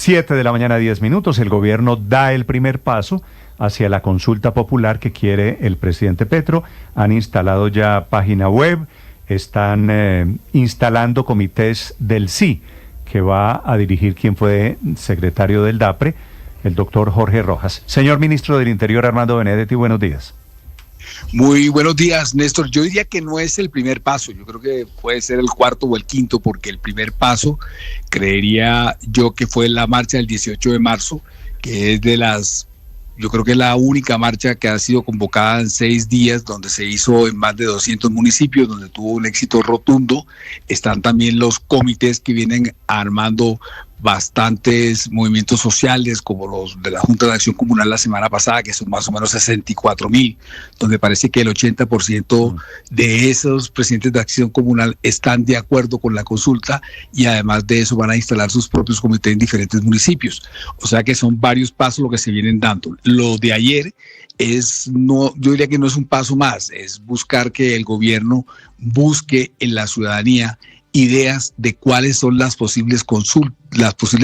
7 de la mañana, 10 minutos. El gobierno da el primer paso hacia la consulta popular que quiere el presidente Petro. Han instalado ya página web, están instalando comités del sí, que va a dirigir quien fue secretario del DAPRE, el doctor Jorge Rojas. Señor ministro del Interior, Armando Benedetti, buenos días. Muy buenos días, Néstor. Yo diría que no es el primer paso, yo creo que puede ser el cuarto o el quinto, porque el primer paso creería yo que fue la marcha del 18 de marzo, que es yo creo que es la única marcha que ha sido convocada en 6 días, donde se hizo en más de 200 municipios, donde tuvo un éxito rotundo. Están también los comités que vienen armando bastantes movimientos sociales, como los de la Junta de Acción Comunal la semana pasada, que son más o menos 64,000, donde parece que el 80% de esos presidentes de Acción Comunal están de acuerdo con la consulta, y además de eso van a instalar sus propios comités en diferentes municipios. O sea que son varios pasos lo que se vienen dando. Lo de ayer yo diría que no es un paso más, es buscar que el gobierno busque en la ciudadanía ideas de cuáles son las posibles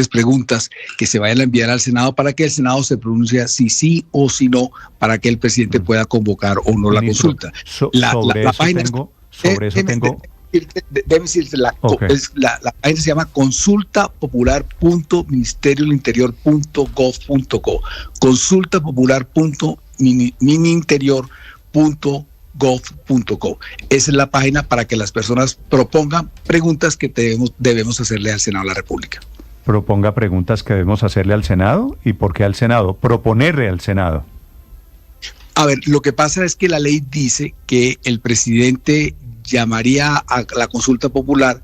preguntas que se vayan a enviar al Senado, para que el Senado se pronuncie si sí o si no, para que el presidente pueda convocar o no la consulta. La página la página se llama consultapopular.ministeriodelinterior.gov.co, consultapopular.mininterior.gov.co. Esa es la página para que las personas propongan preguntas que debemos hacerle al Senado de la República. Proponga preguntas que debemos hacerle al Senado. ¿Y por qué al Senado? Proponerle al Senado. A ver, lo que pasa es que la ley dice que el presidente llamaría a la consulta popular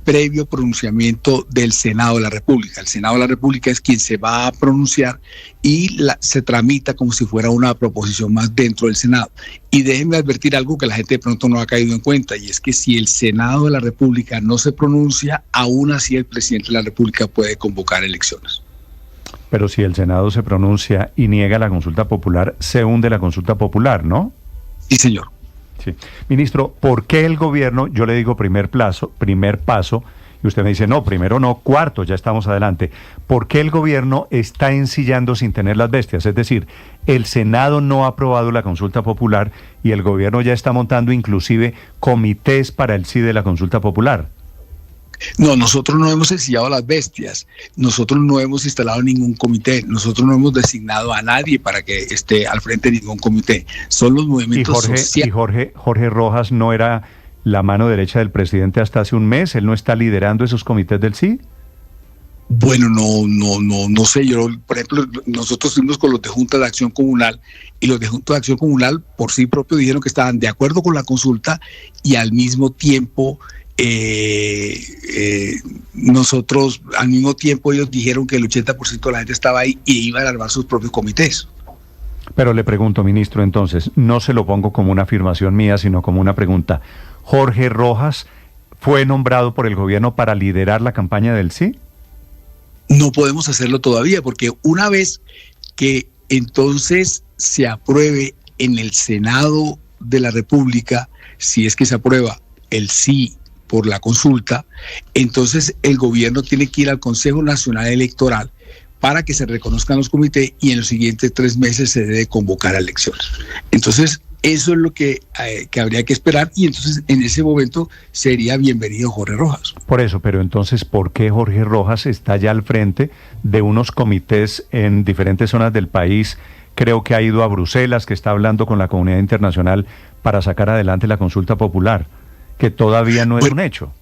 previo pronunciamiento del Senado de la República. El Senado de la República es quien se va a pronunciar y se tramita como si fuera una proposición más dentro del Senado. Y déjenme advertir algo que la gente de pronto no ha caído en cuenta, y es que si el Senado de la República no se pronuncia, aún así el presidente de la República puede convocar elecciones. Pero si el Senado se pronuncia y niega la consulta popular, se hunde la consulta popular, ¿no? Sí, señor. Sí. Ministro, ¿por qué el gobierno, yo le digo primer paso, y usted me dice, no, primero no, cuarto, ya estamos adelante? ¿Por qué el gobierno está ensillando sin tener las bestias? Es decir, el Senado no ha aprobado la consulta popular y el gobierno ya está montando inclusive comités para el sí de la consulta popular. No, nosotros no hemos ensillado las bestias, nosotros no hemos instalado ningún comité, nosotros no hemos designado a nadie para que esté al frente de ningún comité. Son los movimientos sociales. ¿Y Jorge Rojas no era la mano derecha del presidente hasta hace un mes? ¿Él no está liderando esos comités del sí? Bueno, no sé. Yo, por ejemplo, nosotros fuimos con los de Junta de Acción Comunal, y los de Junta de Acción Comunal por sí propio dijeron que estaban de acuerdo con la consulta, y al mismo tiempo ellos dijeron que el 80% de la gente estaba ahí y iban a armar sus propios comités. Pero le pregunto, ministro, entonces, no se lo pongo como una afirmación mía, sino como una pregunta. ¿Jorge Rojas fue nombrado por el gobierno para liderar la campaña del sí? No podemos hacerlo todavía, porque una vez que entonces se apruebe en el Senado de la República, si es que se aprueba el sí por la consulta, entonces el gobierno tiene que ir al Consejo Nacional Electoral para que se reconozcan los comités, y en los siguientes 3 meses se debe convocar a elecciones. Entonces, eso es lo que habría que esperar, y entonces en ese momento sería bienvenido Jorge Rojas. Por eso, pero entonces, ¿por qué Jorge Rojas está ya al frente de unos comités en diferentes zonas del país? Creo que ha ido a Bruselas, que está hablando con la comunidad internacional para sacar adelante la consulta popular, que todavía no es un hecho.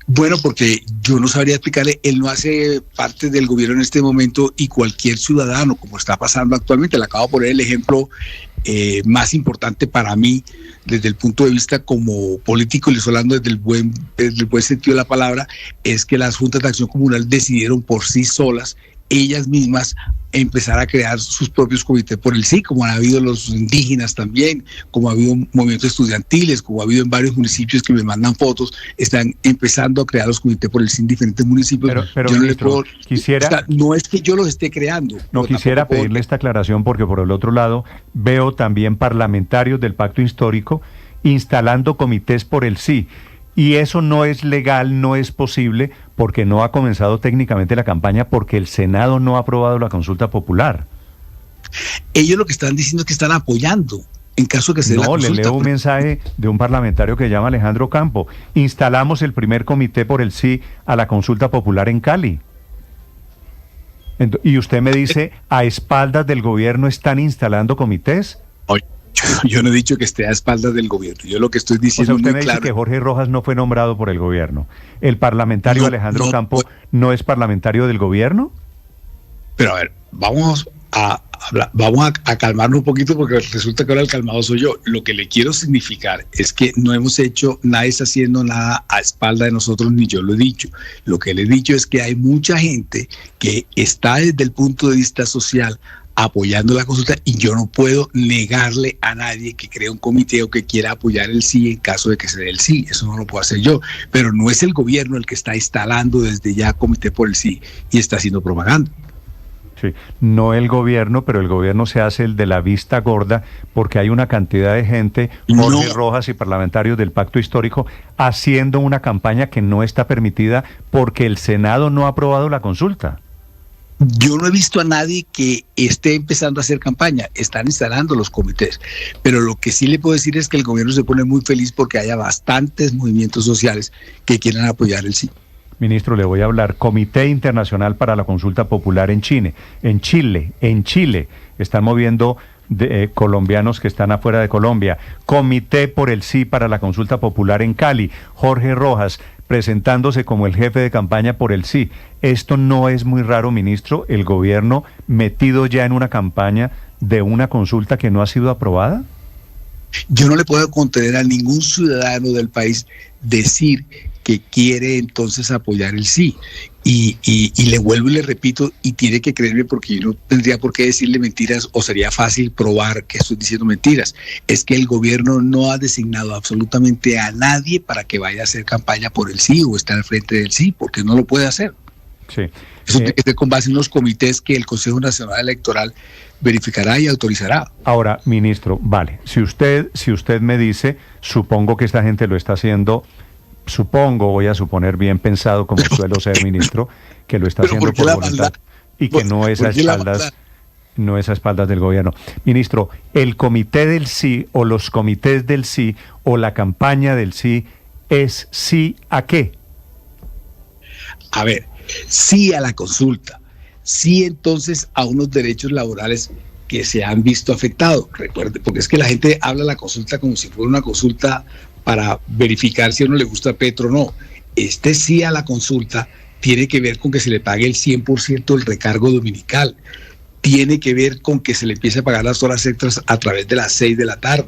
Bueno, porque yo no sabría explicarle, él no hace parte del gobierno en este momento, y cualquier ciudadano, como está pasando actualmente, le acabo de poner el ejemplo más importante para mí desde el punto de vista como político, y le estoy hablando desde el buen sentido de la palabra, es que las juntas de acción comunal decidieron por sí solas, ellas mismas, empezar a crear sus propios comités por el sí, como han habido los indígenas también, como ha habido movimientos estudiantiles, como ha habido en varios municipios que me mandan fotos, están empezando a crear los comités por el sí en diferentes municipios. Pero yo no, ministro, no es que yo los esté creando. No quisiera pedirle esta aclaración, porque por el otro lado veo también parlamentarios del Pacto Histórico instalando comités por el sí. Y eso no es legal, no es posible, porque no ha comenzado técnicamente la campaña, porque el Senado no ha aprobado la consulta popular. Ellos lo que están diciendo es que están apoyando en caso de que se dé la consulta. No, le leo un mensaje de un parlamentario que se llama Alejandro Campo. Instalamos el primer comité por el sí a la consulta popular en Cali. Y usted me dice, a espaldas del gobierno están instalando comités. Oye, yo no he dicho que esté a espaldas del gobierno. Yo lo que estoy diciendo usted muy me claro. Dice que Jorge Rojas no fue nombrado por el gobierno. ¿El parlamentario Alejandro Campo no es parlamentario del gobierno? Pero a ver, vamos a calmarnos un poquito, porque resulta que ahora el calmado soy yo. Lo que le quiero significar es que no hemos hecho, nadie está haciendo nada a espalda de nosotros, ni yo lo he dicho. Lo que le he dicho es que hay mucha gente que está desde el punto de vista social apoyando la consulta, y yo no puedo negarle a nadie que crea un comité o que quiera apoyar el sí en caso de que se dé el sí. Eso no lo puedo hacer yo, pero no es el gobierno el que está instalando desde ya comité por el sí y está haciendo propaganda. Sí, no el gobierno, pero el gobierno se hace el de la vista gorda, porque hay una cantidad de gente, Jorge Rojas y parlamentarios del Pacto Histórico, haciendo una campaña que no está permitida porque el Senado no ha aprobado la consulta. Yo no he visto a nadie que esté empezando a hacer campaña, están instalando los comités, pero lo que sí le puedo decir es que el gobierno se pone muy feliz porque haya bastantes movimientos sociales que quieran apoyar el sí. Ministro, le voy a hablar. Comité Internacional para la Consulta Popular en Chile. En Chile están moviendo colombianos que están afuera de Colombia. Comité por el sí para la Consulta Popular en Cali. Jorge Rojas presentándose como el jefe de campaña por el sí. ¿Esto no es muy raro, ministro? El gobierno metido ya en una campaña de una consulta que no ha sido aprobada. Yo no le puedo contener a ningún ciudadano del país decir que quiere entonces apoyar el sí. Y le vuelvo y le repito, y tiene que creerme, porque yo no tendría por qué decirle mentiras, o sería fácil probar que estoy diciendo mentiras. Es que el gobierno no ha designado absolutamente a nadie para que vaya a hacer campaña por el sí o estar al frente del sí, porque no lo puede hacer. Sí. Eso tiene que ser con base en unos comités que el Consejo Nacional Electoral verificará y autorizará. Ahora, ministro, vale, si usted me dice, supongo que esta gente lo está haciendo, voy a suponer bien pensado, como suelo ser, ministro, que lo está haciendo por voluntad y que no es a espaldas del gobierno. Ministro, el comité del sí o los comités del sí o la campaña del sí es sí a qué. A ver, sí a la consulta, sí entonces a unos derechos laborales que se han visto afectados. Recuerde, porque es que la gente habla de la consulta como si fuera una consulta para verificar si a uno le gusta Petro o no. Este sí a la consulta tiene que ver con que se le pague el 100% del recargo dominical. Tiene que ver con que se le empiece a pagar las horas extras a través de las 6 de la tarde.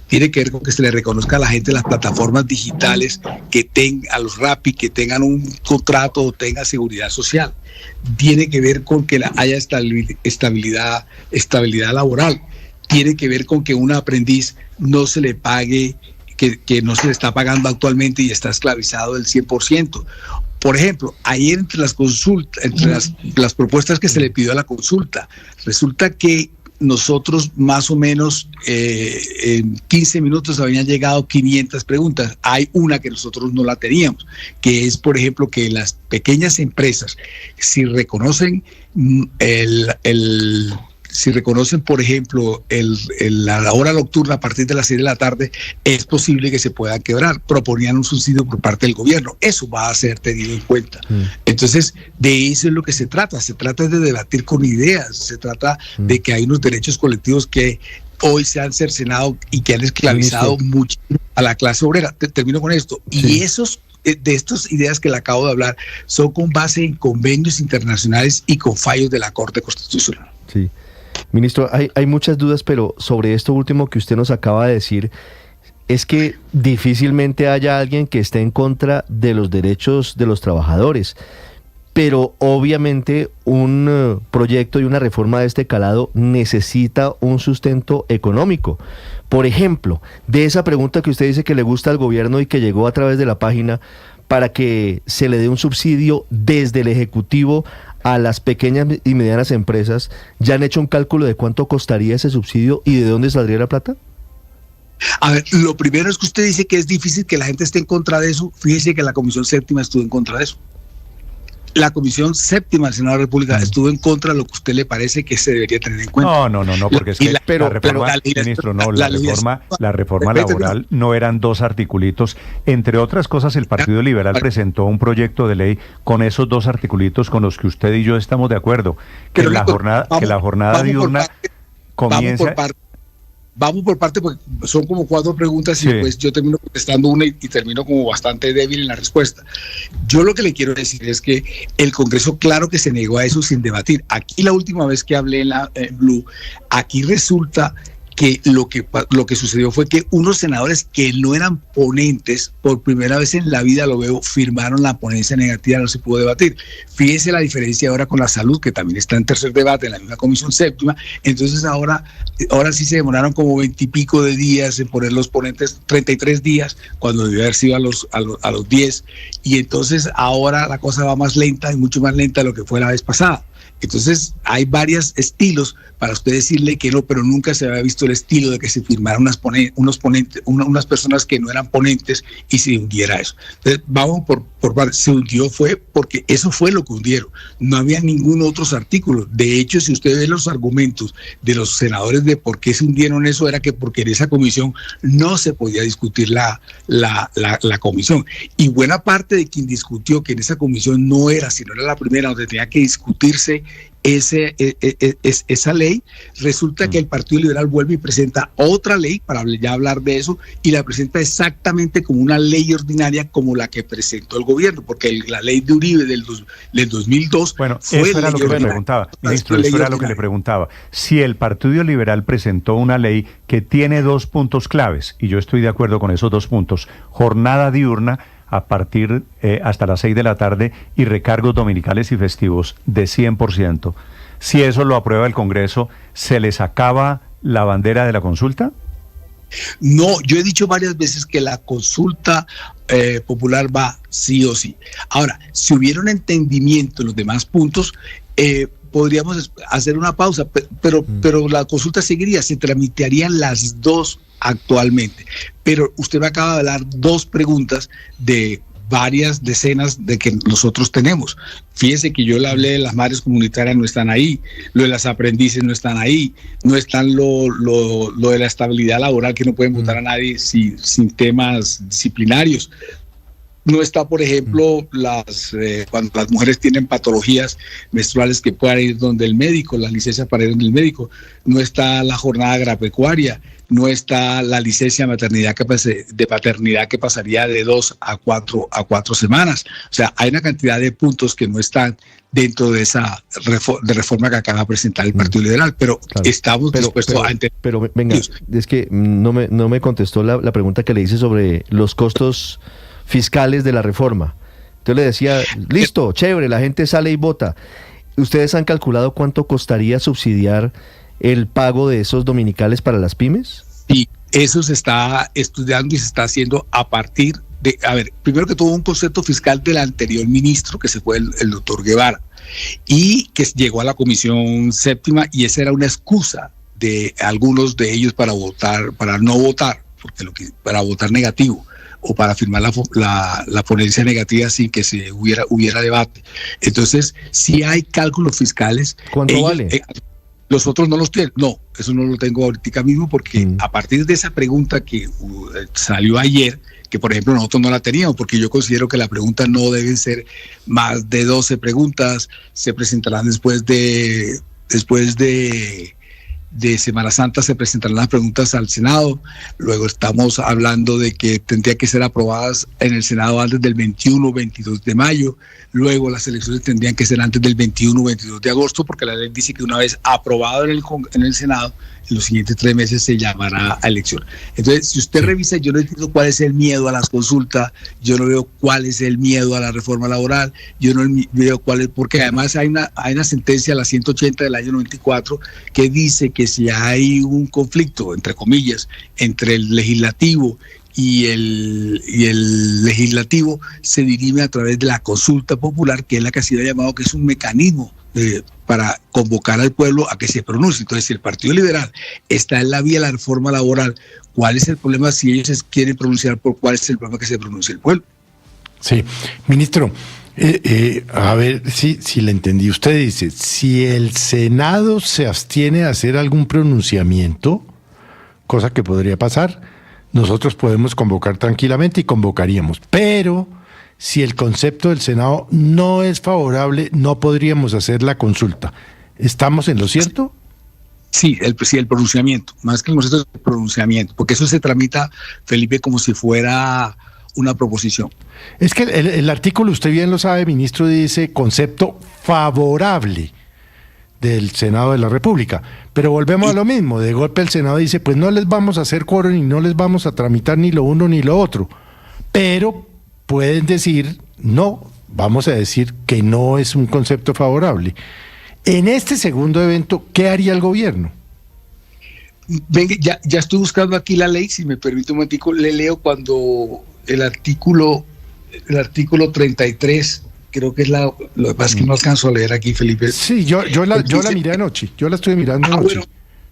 Tiene que ver con que se le reconozca a la gente las plataformas digitales que tengan, a los Rappi, que tengan un contrato o tengan seguridad social. Tiene que ver con que haya estabilidad laboral. Tiene que ver con que un aprendiz no se le pague, que no se le está pagando actualmente y está esclavizado del 100%. Por ejemplo, ayer entre las propuestas que se le pidió a la consulta, resulta que nosotros más o menos en 15 minutos habían llegado 500 preguntas. Hay una que nosotros no la teníamos, que es, por ejemplo, que las pequeñas empresas, si reconocen por ejemplo, la hora nocturna a partir de las 6 de la tarde, es posible que se pueda quebrar. Proponían un subsidio por parte del gobierno. Eso va a ser tenido en cuenta. Entonces, de eso es lo que se trata. Se trata de debatir con ideas. Se trata de que hay unos derechos colectivos que hoy se han cercenado y que han esclavizado mucho a la clase obrera. Termino con esto. Sí. Y de estas ideas que le acabo de hablar son con base en convenios internacionales y con fallos de la Corte Constitucional. Sí. Ministro, hay muchas dudas, pero sobre esto último que usted nos acaba de decir, es que difícilmente haya alguien que esté en contra de los derechos de los trabajadores, pero obviamente un proyecto y una reforma de este calado necesita un sustento económico. Por ejemplo, de esa pregunta que usted dice que le gusta al gobierno y que llegó a través de la página, para que se le dé un subsidio desde el Ejecutivo a las pequeñas y medianas empresas, ¿ya han hecho un cálculo de cuánto costaría ese subsidio y de dónde saldría la plata? A ver, lo primero es que usted dice que es difícil que la gente esté en contra de eso. Fíjese que la Comisión Séptima estuvo en contra de eso. La Comisión Séptima del Senado de la República estuvo en contra de lo que a usted le parece que se debería tener en cuenta. No, porque es que la reforma, ministro, la reforma laboral no eran 2 articulitos. Entre otras cosas, el Partido Liberal presentó un proyecto de ley con esos 2 articulitos con los que usted y yo estamos de acuerdo. Que la jornada diurna comienza... Vamos por parte, porque son como 4 preguntas y pues yo termino contestando una y termino como bastante débil en la respuesta. Yo lo que le quiero decir es que el Congreso claro que se negó a eso sin debatir. Aquí la última vez que hablé en Blue, aquí resulta que lo que sucedió fue que unos senadores que no eran ponentes, por primera vez en la vida lo veo, firmaron la ponencia negativa, no se pudo debatir. Fíjese la diferencia ahora con la salud, que también está en tercer debate en la misma Comisión Séptima. Entonces ahora sí se demoraron como 20 y pico de días en poner los ponentes, 33 días, cuando debió haber sido a los 10. Y entonces ahora la cosa va más lenta y mucho más lenta de lo que fue la vez pasada. Entonces hay varios estilos para usted decirle que no, pero nunca se había visto el estilo de que se firmaran unas personas que no eran ponentes y se hundiera eso. Entonces vamos por se hundió fue porque eso fue lo que hundieron. No había ningún otro artículo. De hecho, si usted ve los argumentos de los senadores de por qué se hundieron eso, era que porque en esa comisión no se podía discutir la comisión. Y buena parte de quien discutió que en esa comisión no era, sino era la primera donde tenía que discutirse esa ley, resulta que el Partido Liberal vuelve y presenta otra ley para ya hablar de eso, y la presenta exactamente como una ley ordinaria como la que presentó el gobierno, porque la ley de Uribe del 2002 fue eso era lo que le preguntaba, ministro, eso era lo que le preguntaba. Si el Partido Liberal presentó una ley que tiene 2 puntos claves, y yo estoy de acuerdo con esos 2 puntos, jornada diurna a partir hasta las 6 de la tarde y recargos dominicales y festivos de 100%. Si eso lo aprueba el Congreso, ¿se les acaba la bandera de la consulta? No, yo he dicho varias veces que la consulta popular va sí o sí. Ahora, si hubiera un entendimiento en los demás puntos, podríamos hacer una pausa, pero la consulta seguiría, se tramitarían las 2 actualmente. Pero usted me acaba de dar 2 preguntas de varias decenas de que nosotros tenemos. Fíjese que yo le hablé de las madres comunitarias, no están ahí, lo de las aprendices no están ahí, no están lo de la estabilidad laboral, que no pueden votar a nadie sin temas disciplinarios. No está, por ejemplo, cuando las mujeres tienen patologías menstruales que puedan ir donde el médico, la licencia para ir donde el médico. No está la jornada agropecuaria, no está la licencia de paternidad que pasaría de 2 a 4 semanas. O sea, hay una cantidad de puntos que no están dentro de esa reforma que acaba de presentar el Partido Liberal, pero estamos dispuestos a entender. Pero venga, es que no me contestó la pregunta que le hice sobre los costos fiscales de la reforma. Entonces le decía, listo, chévere, la gente sale y vota. ¿Ustedes han calculado cuánto costaría subsidiar el pago de esos dominicales para las pymes? Sí, eso se está estudiando y se está haciendo a partir de, primero que todo un concepto fiscal del anterior ministro, que se fue el doctor Guevara, y que llegó a la Comisión Séptima, y esa era una excusa de algunos de ellos para no votar, para votar negativo, o para firmar la ponencia negativa sin que se hubiera debate. Entonces, si hay cálculos fiscales. ¿Cuánto vale? Los otros no los tienen. No, eso no lo tengo ahorita mismo, porque a partir de esa pregunta que salió ayer, que por ejemplo nosotros no la teníamos, porque yo considero que la pregunta no deben ser más de 12 preguntas, se presentarán después de Semana Santa, se presentarán las preguntas al Senado. Luego estamos hablando de que tendría que ser aprobadas en el Senado antes del 21 o 22 de mayo. Luego las elecciones tendrían que ser antes del 21 o 22 de agosto, porque la ley dice que una vez aprobado en el Senado, en los siguientes 3 meses se llamará a elección. Entonces, si usted revisa, yo no entiendo cuál es el miedo a las consultas, yo no veo cuál es el miedo a la reforma laboral, yo no veo cuál es, porque además hay una sentencia, la 180 del año 94, que dice que si hay un conflicto, entre comillas, entre el legislativo y el legislativo, se dirime a través de la consulta popular, que es la que ha sido llamado, que es un mecanismo para convocar al pueblo a que se pronuncie. Entonces, si el Partido Liberal está en la vía de la reforma laboral, ¿cuál es el problema si ellos quieren pronunciar por cuál es el problema que se pronuncie el pueblo? Sí, ministro, a ver si le entendí. Usted dice, si el Senado se abstiene a hacer algún pronunciamiento, cosa que podría pasar, nosotros podemos convocar tranquilamente y convocaríamos. Pero si el concepto del Senado no es favorable, no podríamos hacer la consulta. ¿Estamos en lo cierto? Sí, el pronunciamiento, más que el concepto de pronunciamiento, porque eso se tramita, Felipe, como si fuera una proposición. Es que el artículo, usted bien lo sabe, ministro, dice concepto favorable del Senado de la República. Pero volvemos a lo mismo, de golpe el Senado dice, pues no les vamos a hacer quórum y no les vamos a tramitar ni lo uno ni lo otro. Pero pueden decir, no, vamos a decir que no es un concepto favorable. En este segundo evento, ¿qué haría el gobierno? Venga, ya estoy buscando aquí la ley, si me permite un momentico, le leo cuando el artículo 33, creo que es lo que pasa es que no alcanzo a leer aquí, Felipe. Sí, yo la miré anoche, yo la estoy mirando anoche. Bueno,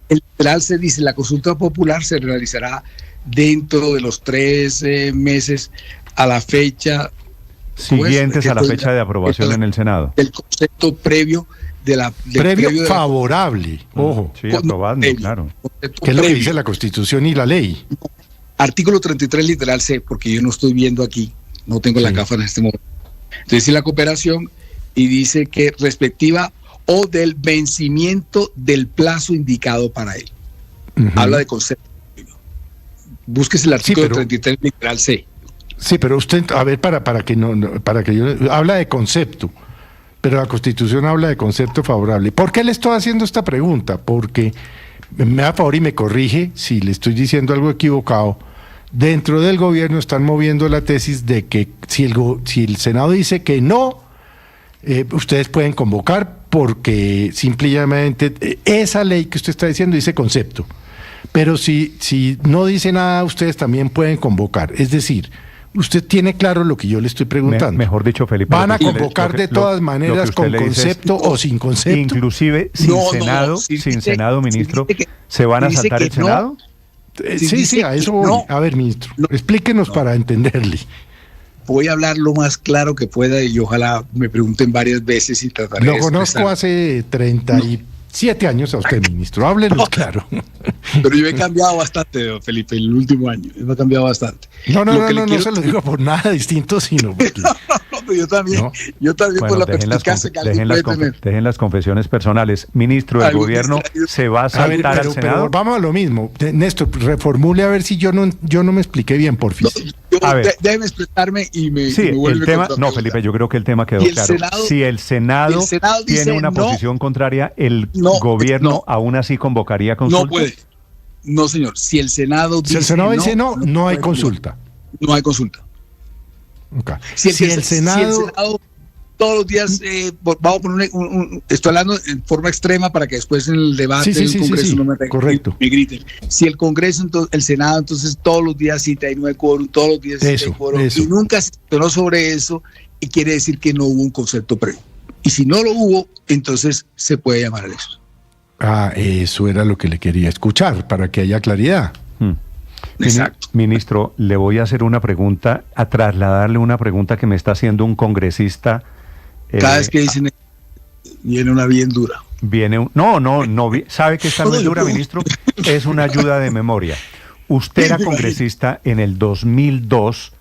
el liberal se dice, la consulta popular se realizará dentro de los 3 meses a la fecha siguientes a la fecha de aprobación en el Senado. El concepto previo previo favorable, ojo. Sí, aprobando, claro. ¿Qué es lo que dice la Constitución y la ley? Artículo 33, literal C, porque yo no estoy viendo aquí, no tengo la gafa en este momento. Entonces dice la cooperación y dice que respectiva o del vencimiento del plazo indicado para él. Habla de concepto. Búsquese el artículo 33, literal C. Sí, pero usted, a ver, para que yo habla de concepto, pero la Constitución habla de concepto favorable. ¿Por qué le estoy haciendo esta pregunta? Porque me da favor y me corrige si le estoy diciendo algo equivocado. Dentro del gobierno están moviendo la tesis de que si el Senado dice que no, ustedes pueden convocar porque simplemente esa ley que usted está diciendo dice concepto. Pero si no dice nada, ustedes también pueden convocar. Es decir, usted tiene claro lo que yo le estoy preguntando. Mejor dicho, Felipe. ¿Van a convocar de todas maneras con concepto o sin concepto? Inclusive sin Senado, sin Senado, ministro, ¿se van a saltar el Senado? Sí, a eso voy. A ver, ministro, explíquenos para entenderle. Voy a hablar lo más claro que pueda y ojalá me pregunten varias veces y trataré de expresar. Lo conozco hace 37 años a usted, ministro. Háblenos claro. Pero yo he cambiado bastante, Felipe, en el último año. He cambiado bastante. No se lo digo por nada distinto, sino porque... No, yo también bueno, por la perspicacia que dejen las confesiones personales. Ministro, ¿el gobierno se va a saltar al Senado? Pero vamos a lo mismo. Néstor, reformule a ver si yo no me expliqué bien, por fin. Déjeme expresarme y me vuelve el tema. No, Felipe, yo creo que el tema quedó claro. Si el Senado tiene una posición contraria, el gobierno aún así convocaría consulta. No puede. No, señor. Si el Senado dice no hay consulta. No hay consulta. Okay. Si el Senado todos los días, vamos a poner estoy hablando en forma extrema para que después en el debate del Congreso no me griten. Si el Congreso, entonces, el Senado, entonces todos los días cita y no hay quórum, todos los días cita y quórum, y nunca se habló sobre eso, y quiere decir que no hubo un concepto previo. Y si no lo hubo, entonces se puede llamar a eso. Eso era lo que le quería escuchar, para que haya claridad. Exacto. Ministro, le voy a hacer una pregunta, a trasladarle una pregunta que me está haciendo un congresista. Cada vez que dicen, viene una bien dura. No, ¿sabe que está muy dura, ministro? Es una ayuda de memoria. Usted era congresista en el 2002,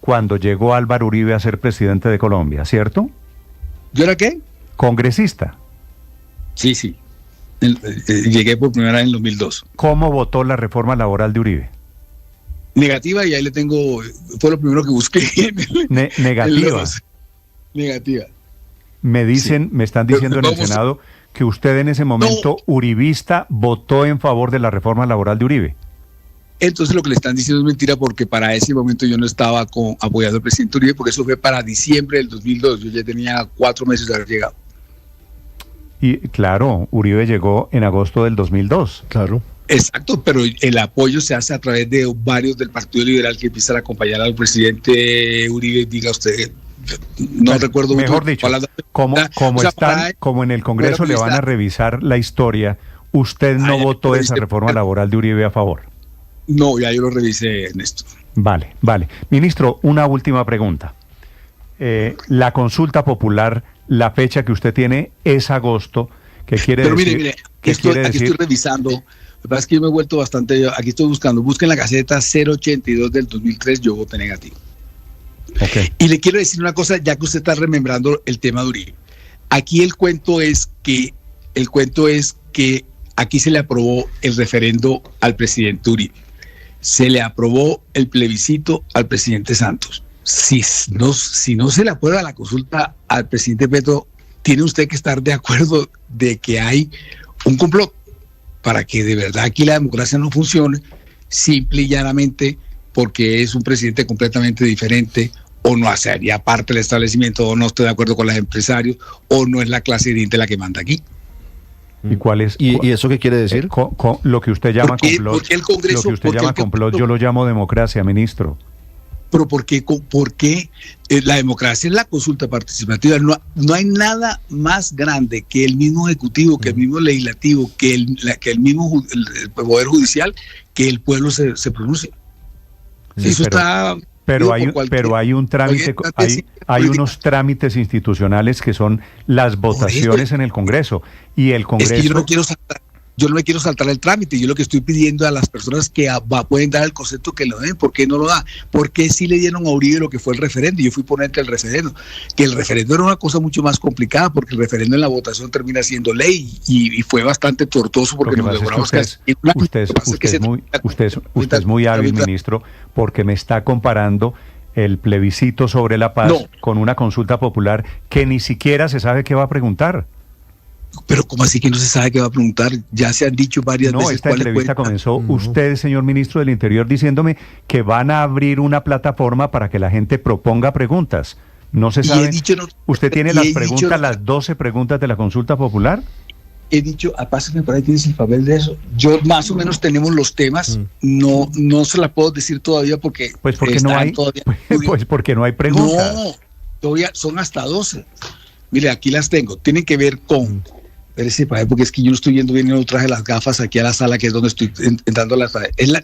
cuando llegó Álvaro Uribe a ser presidente de Colombia, ¿cierto? ¿Yo era qué? Congresista. Sí. Llegué por primera vez en el 2002. ¿Cómo votó la reforma laboral de Uribe? Negativa, y ahí le tengo, fue lo primero que busqué. Negativa. Negativa. Me están diciendo en el Senado que usted en ese momento, uribista, votó en favor de la reforma laboral de Uribe. Entonces lo que le están diciendo es mentira, porque para ese momento yo no estaba apoyando al presidente Uribe, porque eso fue para diciembre del 2002. Yo ya tenía 4 meses de haber llegado. Y claro, Uribe llegó en agosto del 2002. Claro. Exacto, pero el apoyo se hace a través de varios del Partido Liberal que empiezan a acompañar al presidente Uribe. Diga usted, no recuerdo mejor dicho, como en el Congreso le van a revisar la historia, usted no votó esa reforma laboral de Uribe a favor. No, ya yo lo revisé, Néstor. Vale. Ministro, una última pregunta. La consulta popular, la fecha que usted tiene es agosto, que quiere decir... Pero mire, aquí estoy revisando. Lo que pasa es que yo me he vuelto bastante... Aquí estoy buscando. Busquen la Gaceta 082 del 2003, yo voté negativo. Okay. Y le quiero decir una cosa, ya que usted está remembrando el tema de Uribe. Aquí el cuento es que aquí se le aprobó el referendo al presidente Uribe. Se le aprobó el plebiscito al presidente Santos. Si no se le aprueba la consulta al presidente Petro, tiene usted que estar de acuerdo de que hay un complot para que de verdad aquí la democracia no funcione, simple y llanamente porque es un presidente completamente diferente, o no haría parte del establecimiento, o no estoy de acuerdo con los empresarios, o no es la clase dirigente la que manda aquí. ¿Y cuál es? ¿Y eso qué quiere decir? Lo que usted llama complot. Porque el Congreso, lo que usted llama complot, yo lo llamo democracia, ministro. Pero ¿por qué la democracia es la consulta participativa? No hay nada más grande que el mismo Ejecutivo, que el mismo Legislativo, que el mismo el Poder Judicial, que el pueblo se pronuncie. Sí, eso está... Pero hay un trámite, hay unos trámites institucionales que son las votaciones en el Congreso. Y el Congreso... Es que yo no me quiero saltar el trámite. Yo lo que estoy pidiendo a las personas que pueden dar el concepto que lo den, ¿por qué no lo da? ¿Por qué sí le dieron a Uribe lo que fue el referendo? Yo fui ponente del referendo. Que el referendo era una cosa mucho más complicada, porque el referendo en la votación termina siendo ley y fue bastante tortuoso porque nos demoramos casi. Usted es muy hábil, ministro, porque me está comparando el plebiscito sobre la paz con una consulta popular que ni siquiera se sabe qué va a preguntar. Pero ¿cómo así que no se sabe qué va a preguntar? Ya se han dicho varias veces. Esta entrevista comenzó usted, señor ministro del Interior, diciéndome que van a abrir una plataforma para que la gente proponga preguntas. No se sabe. ¿Usted tiene las 12 preguntas de la consulta popular? He dicho, pásame por ahí, tienes el papel de eso. Yo más o menos tenemos los temas, no se la puedo decir todavía porque... Pues porque no hay preguntas. No, todavía son hasta 12. Mire, aquí las tengo. Tienen que ver con... Espérese, porque es que yo no estoy viendo bien, no traje las gafas aquí a la sala, que es donde estoy entrando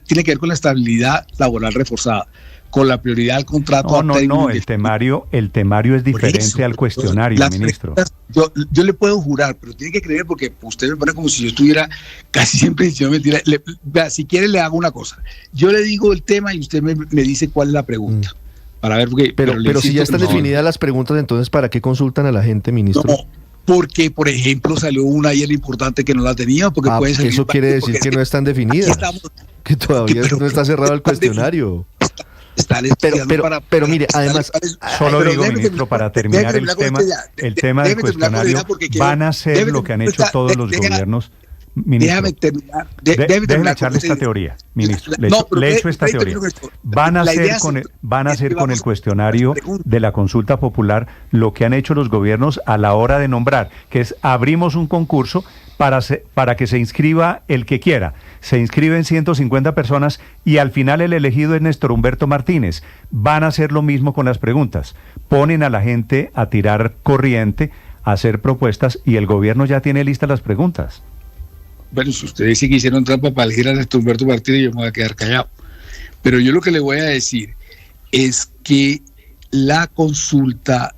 tiene que ver con la estabilidad laboral reforzada, con la prioridad al contrato. No, el temario es diferente al cuestionario, ministro. Yo le puedo jurar, pero tiene que creer, porque usted me pone como si yo estuviera casi siempre diciendo mentira. Si quiere le hago una cosa. Yo le digo el tema y usted me dice cuál es la pregunta. Para ver, pero si ya están definidas las preguntas, entonces ¿para qué consultan a la gente, ministro? No, porque, por ejemplo, salió una ayer importante que no la tenía, porque puede salir. Eso quiere decir que no están definidas, que todavía no está cerrado el cuestionario. Pero mire, además... Solo digo, ministro, para terminar el tema del cuestionario, van a hacer lo que han hecho todos los gobiernos. Ministro, déjeme echarle esta teoría, ministro. Le echo esta teoría. Van a hacer con el cuestionario de la consulta popular lo que han hecho los gobiernos a la hora de nombrar, que es abrimos un concurso para que se inscriba el que quiera. Se inscriben 150 personas y al final el elegido es Néstor Humberto Martínez. Van a hacer lo mismo con las preguntas. Ponen a la gente a tirar corriente, a hacer propuestas y el gobierno ya tiene listas las preguntas. Bueno, si usted dice que hicieron trampa para elegir a Néstor Humberto Martínez, yo me voy a quedar callado. Pero yo lo que le voy a decir es que la consulta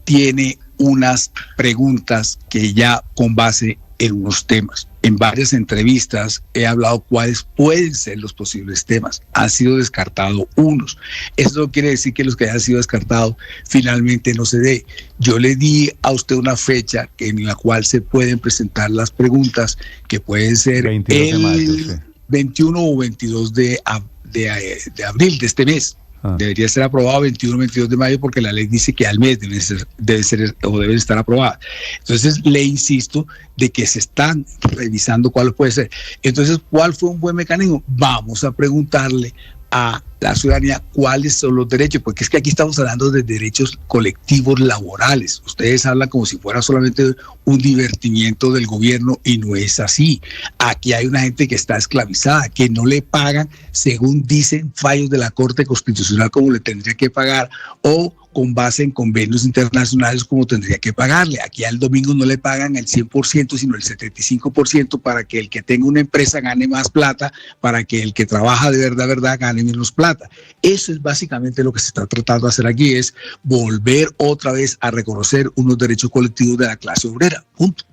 tiene unas preguntas que ya con base en unos temas. En varias entrevistas he hablado cuáles pueden ser los posibles temas. Han sido descartados unos. Eso no quiere decir que los que hayan sido descartados finalmente no se dé. Yo le di a usted una fecha en la cual se pueden presentar las preguntas, que pueden ser el 21 o 22 de abril de este mes. Debería ser aprobado 21 o 22 de mayo porque la ley dice que al mes deben estar aprobadas. Entonces le insisto de que se están revisando cuál puede ser. Entonces, ¿cuál fue un buen mecanismo? Vamos a preguntarle a la ciudadanía cuáles son los derechos, porque es que aquí estamos hablando de derechos colectivos laborales. Ustedes hablan como si fuera solamente un divertimiento del gobierno y no es así. Aquí hay una gente que está esclavizada, que no le pagan según dicen fallos de la Corte Constitucional como le tendría que pagar, o con base en convenios internacionales como tendría que pagarle. Aquí al domingo no le pagan el 100%, sino el 75% para que el que tenga una empresa gane más plata, para que el que trabaja de verdad gane menos plata. Eso es básicamente lo que se está tratando de hacer aquí, es volver otra vez a reconocer unos derechos colectivos de la clase obrera. Punto.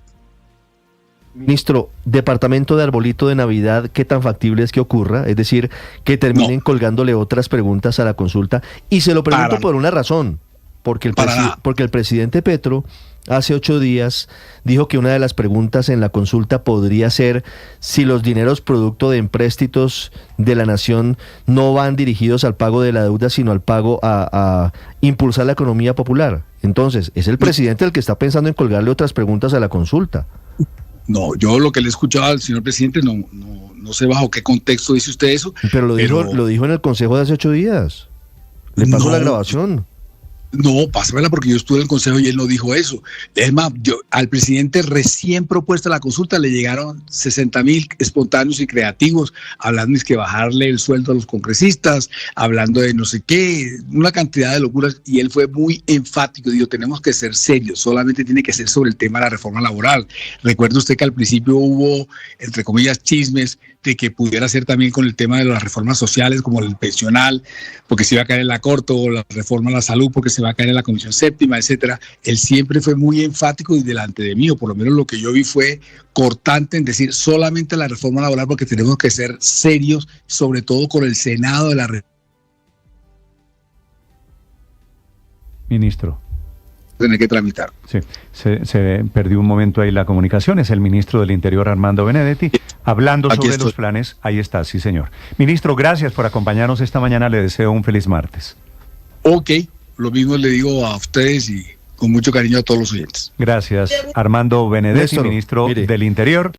Ministro, departamento de arbolito de Navidad, ¿qué tan factible es que ocurra? Es decir, que terminen colgándole otras preguntas a la consulta. Y se lo pregunto por una razón, porque el presidente Petro hace 8 días dijo que una de las preguntas en la consulta podría ser si los dineros producto de empréstitos de la nación no van dirigidos al pago de la deuda, sino al pago a impulsar la economía popular. Entonces, es el presidente el que está pensando en colgarle otras preguntas a la consulta. No, yo lo que le he escuchado al señor presidente, no sé bajo qué contexto dice usted eso. Pero lo dijo en el Consejo de hace 8 días. Le paso la grabación. No, pásamela porque yo estuve en el Consejo y él no dijo eso. Es más, al presidente recién propuesta la consulta le llegaron 60,000 espontáneos y creativos, hablando de que bajarle el sueldo a los congresistas, hablando de no sé qué, una cantidad de locuras, y él fue muy enfático, dijo, tenemos que ser serios, solamente tiene que ser sobre el tema de la reforma laboral. Recuerde usted que al principio hubo, entre comillas, chismes de que pudiera ser también con el tema de las reformas sociales, como el pensional, porque se iba a caer en la Corte, o la reforma a la salud, porque se va a caer en la Comisión Séptima, etcétera. Él siempre fue muy enfático y delante de mí, o por lo menos lo que yo vi fue cortante en decir solamente la reforma laboral, porque tenemos que ser serios, sobre todo con el Senado de la República. Ministro. Tener que tramitar. Sí, se perdió un momento ahí la comunicación. Es el ministro del Interior, Armando Benedetti, hablando sobre los planes. Ahí está, sí, señor. Ministro, gracias por acompañarnos esta mañana. Le deseo un feliz martes. Ok, lo mismo le digo a ustedes y con mucho cariño a todos los oyentes. Gracias, Armando Benedetti, Néstor, ministro mire. del Interior.